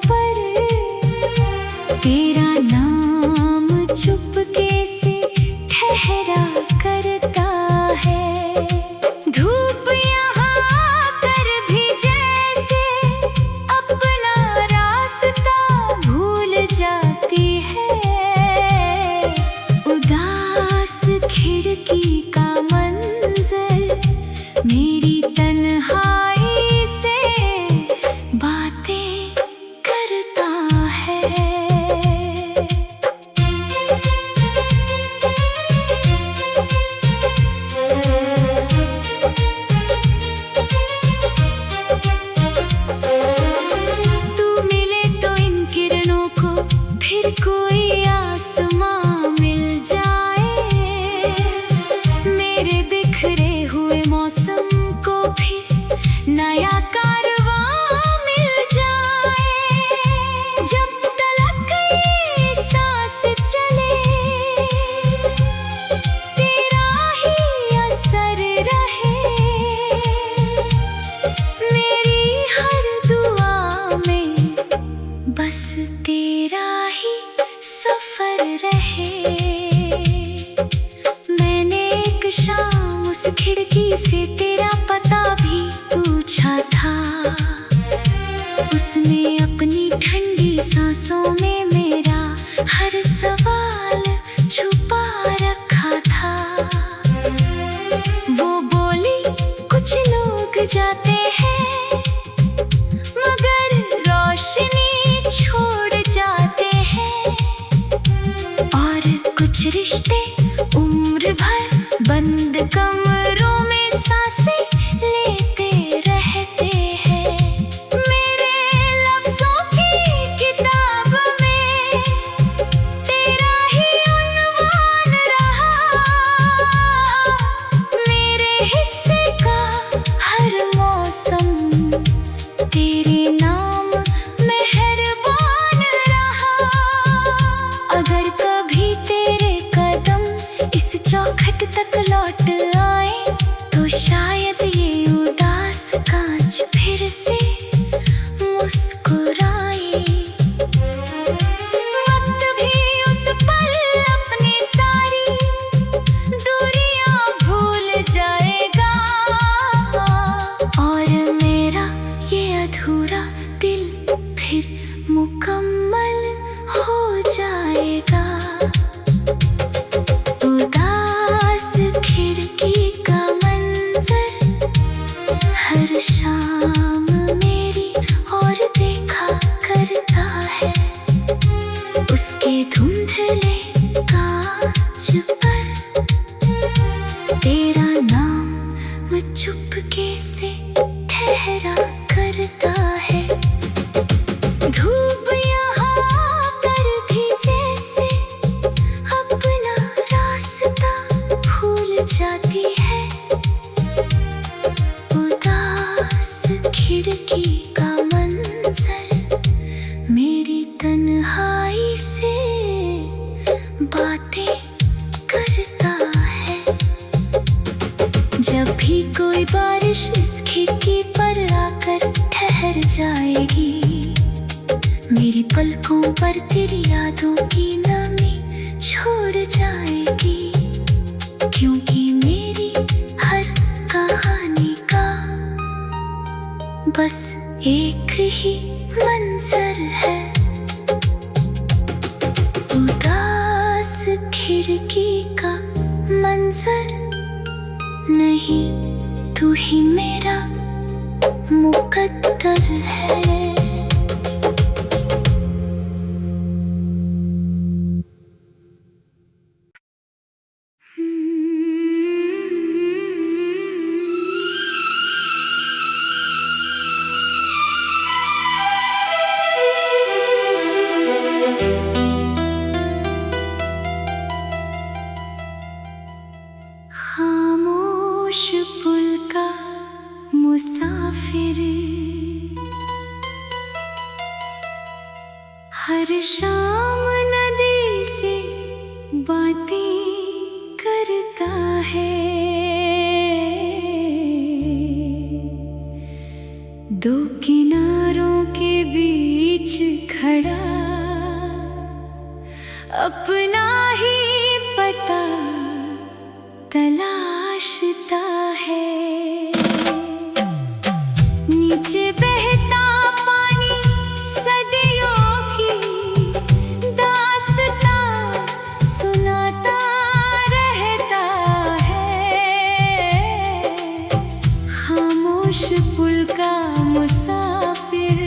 पर तेरा नाम चुपके से ठहरा करता है। धूप यहाँ आकर भी जैसे अपना रास्ता भूल जाती है। उदास खिड़की का मंजर मेरी तन्हाई से बातें करता है। तू मिले तो इन किरणों को फिर कोई आसमां मिल जाए। मेरे बिखरे हुए मौसम को फिर नया कारवां मिल जाए। जब तलक ये सांस चले तेरा ही असर रहे। मेरी हर दुआ में बस तेरा ही सफर रहे। मैंने एक शाम उस खिड़की से तेरा पता भी पूछा था। उसने अपनी ठंडी सांसों में मेरा हर सवाल छुपा रखा था। वो बोली कुछ लोग जाते हैं मगर रोशनी छोड़ जाते हैं। और कुछ रिश्ते उम्र भर बंद कमरों में सांसें लेते रहते हैं। मेरे लफ्ज़ों की किताब में तेरा ही उन्वान रहा। मेरे हिस्से का हर मौसम तेरे नाम मेहरबान रहा। अगर कभी तेरे कदम इस चौखट तक लौट आए तो शायद ये उदास कांच फिर से मुस्कुराए। वक्त भी उस पल अपनी सारी दूरियां भूल जाएगा। और मेरा ये अधूरा दिल फिर मुकम्मल हो जाएगा। उदास खिड़की का मंजर हर शाम मेरी और देखा करता है। उसके धुंधले कांच पर तेरा नाम चुपके से ठहरा करता है। धूप यहाँ आकर भी जैसे अपना रास्ता भूल जाती है। उदास खिड़की का मंजर मेरी तन्हाई से बातें करता है। जब भी कोई बारिश इस खिड़की पर आकर ठहर जाएगी मेरी पलकों पर तेरी यादों की नमी छोड़ जाएगी। क्योंकि मेरी हर कहानी का बस एक ही मंजर है। उदास खिड़की का मंजर नहीं, तू ही मेरा मुकद्दर है। खामोश पुल का मुसाफिर हर शाम नदी से बातें करता है। दो किनारों के बीच खड़ा अपना ही पता तलाशता है। नीचे बहता पानी सदियों की दास्तां सुनाता रहता है। खामोश पुल का मुसाफिर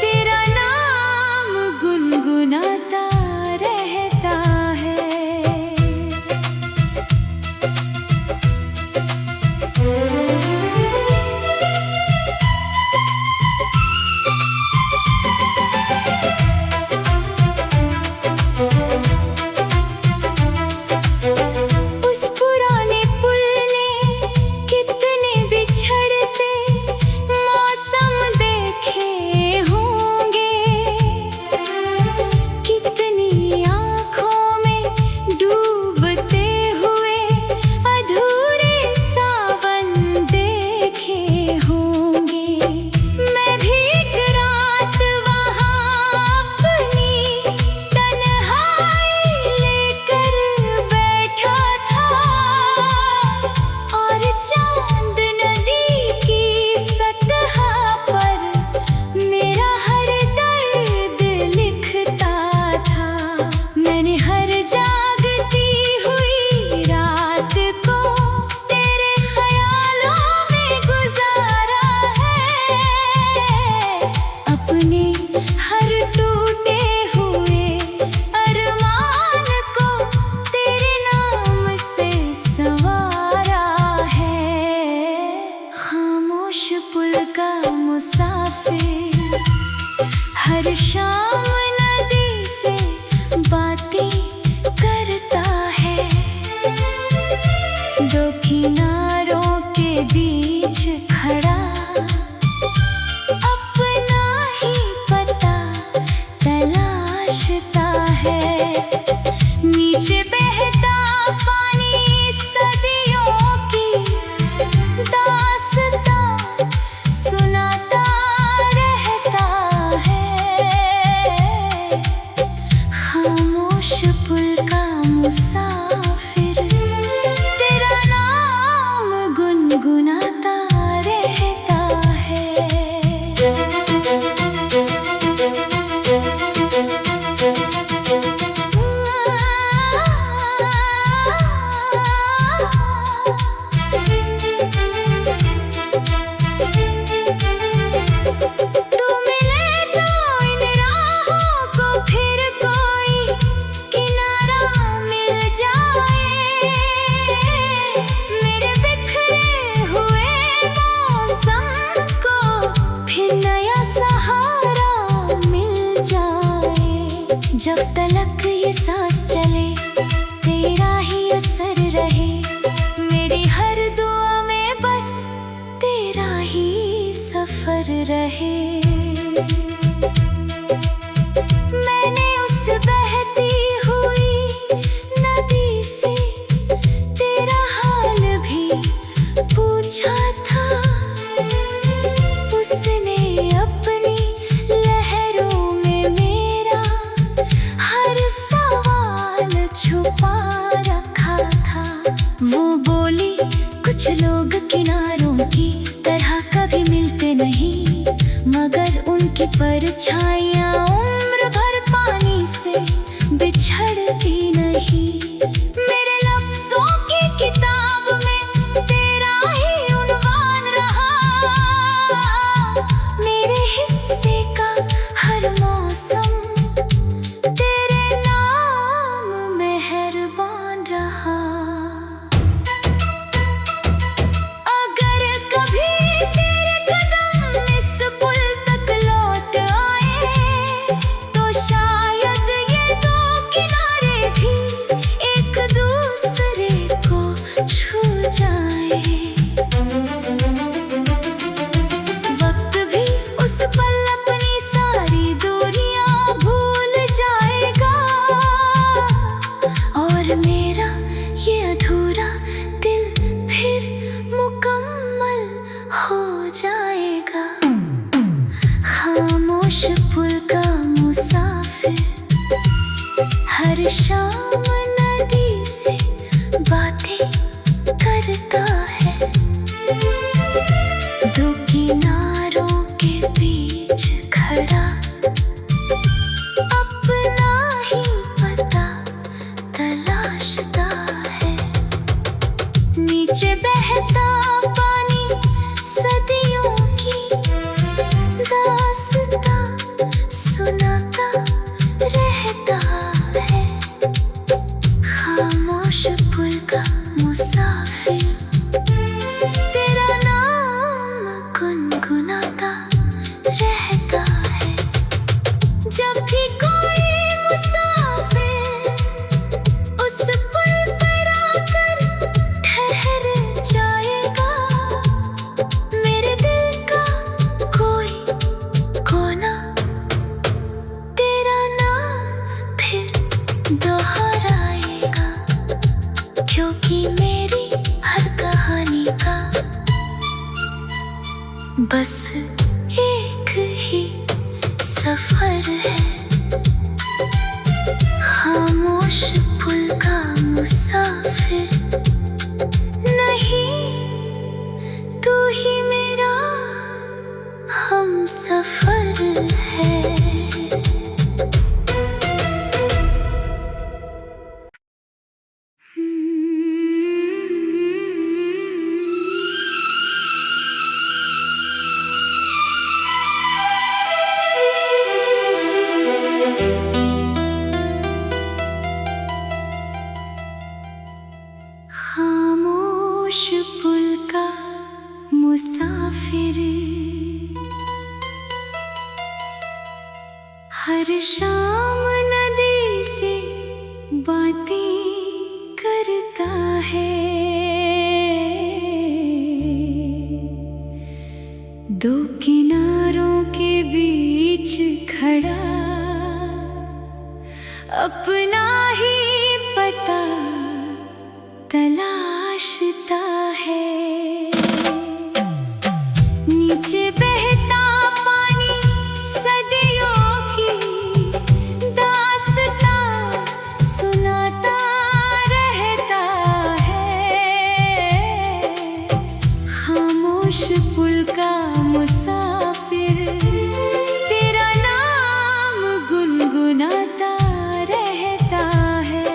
तेरा नाम गुनगुनाता रहता है। उस पुराने पुल ने कितने बिछड़ते मौसम देखे होंगे, कितनी आँखों में डूबते हुए अधूरे सावन देखे होंगे। मैं भी एक रात वहाँ अपनी तन्हाई लेकर बैठा था, और चांद नदी की सतह पर मेरा हर दर्द लिखता था। मैंने हर जागती हुई रात को तेरे ख्यालों में गुजारा है। अपने हर टूटे हुए अरमान को तेरे नाम से संवारा है। खामोश पुल का मुसाफिर हर शाम नदी से बातें करता है। दो किनारों के बीच खड़ा अपना ही पता तलाशता है। नीचे बहता पानी सदियों की दास्तां सुनाता रहता है। खामोश पुल का मुसाफिर तेरा नाम गुनगुनाता रहता है। तू मिले तो इन राहों को फिर कोई किनारा मिल जाए। मेरे बिखरे हुए मौसम को फिर नया सहारा मिल जाए। जब तलक ये सांस चले तेरा ही असर रहे, मेरी हर दुआ में बस तेरा ही सफर रहे। मैंने उस बहती हुई नदी से तेरा हाल भी पूछा था। उसने अपनी लहरों में मेरा शाम नदी से बातें करता है, दो किनारों के बीच खड़ा अपना ही पता तलाशता है। नीचे बहता पानी सदियों की दास्तां सुनाता रहता है। खामोश पुल का मुसाफिर तेरा नाम गुनगुनाता रहता है। जब भी कोई मुसाफिर उस पुल पर आकर ठहर जाएगा, मेरे दिल का कोई कोना तेरा नाम फिर दोहराएगा। क्योंकि मेरी हर कहानी का बस एक ही सफर है। खामोश पुल का मुसाफिर, नहीं तू ही मेरा हम सफर है। खामोश पुल का मुसाफिर हर शाम नदी से बातें करता है, दो किनारों के बीच खड़ा अपना ही पता तलाशता है। नीचे बहता पानी सदियों की दास्तां सुनाता रहता है। खामोश पुल का मुसाफिर तेरा नाम गुनगुनाता रहता है।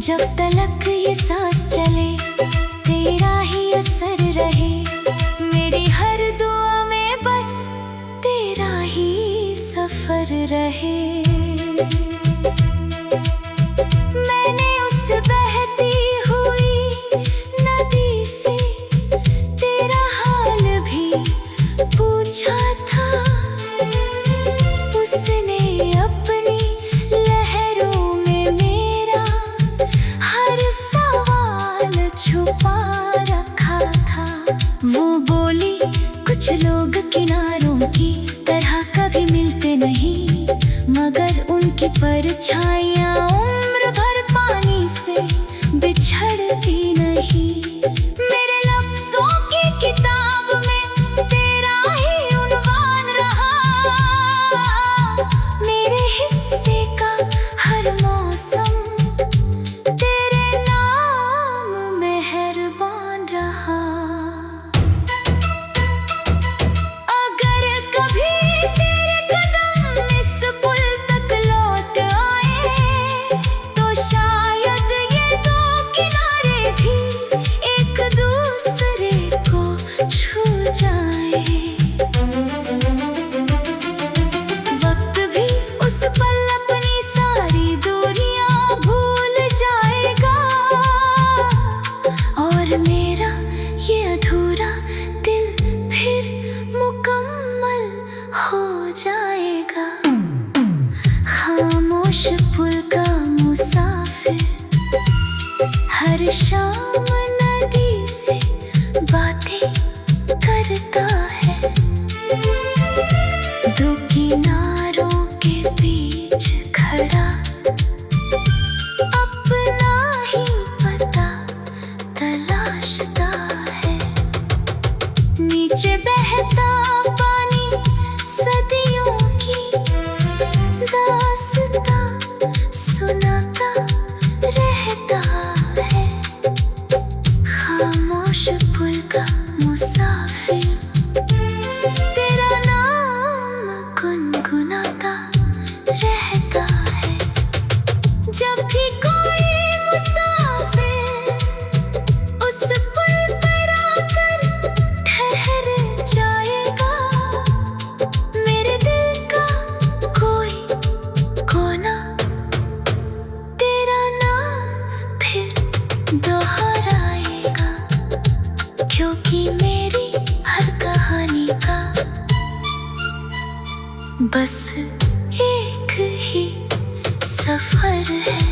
जब तलक ये सांस चले तेरा ही असर रहे, मेरी हर दुआ में बस तेरा ही सफर रहे। मैंने उस बहती हुई नदी से तेरा हाल भी पूछा था, उसने अपनी लहरों में मेरा हर सवाल छुपा रखा था। वो बोली कुछ लोग किनारों की तरह कभी मिलते नहीं, मगर उनकी परछाइयाँ उम्र भर पानी से बिछड़ती नहीं। मेरे लफ्जों की किताब में तेरा ही उन्वान रहा, मेरे हिस्से का हर मौसम तेरे नाम मेहरबान रहा। अगर कभी तेरे कदम इस पुल तक लौट आए, तो शायद ये दो किनारे भी एक दूसरे को छू जाए। वक्त भी उस पल अपनी सारी दूरियां भूल जाएगा, और मेरा ये अधूरा दिल फिर मुकम्मल हो जाएगा। खामोश पुल का मुसाफिर हर शाम नदी से बातें करता है, दो किनारों के बीच खड़ा अपना ही पता तलाशता है। नीचे बहता पानी सदियों की दास्तां सुनाता रहता है। खामोश पुल का मुसाफिर तेरा नाम गुनगुनाता रहता है। जब भी कोई मुसाफिर उस पुल पर आकर ठहर जाएगा, मेरे दिल का कोई कोना तेरा नाम फिर दोहराएगा, क्योंकि मेरी हर कहानी का बस एक ही सफर है।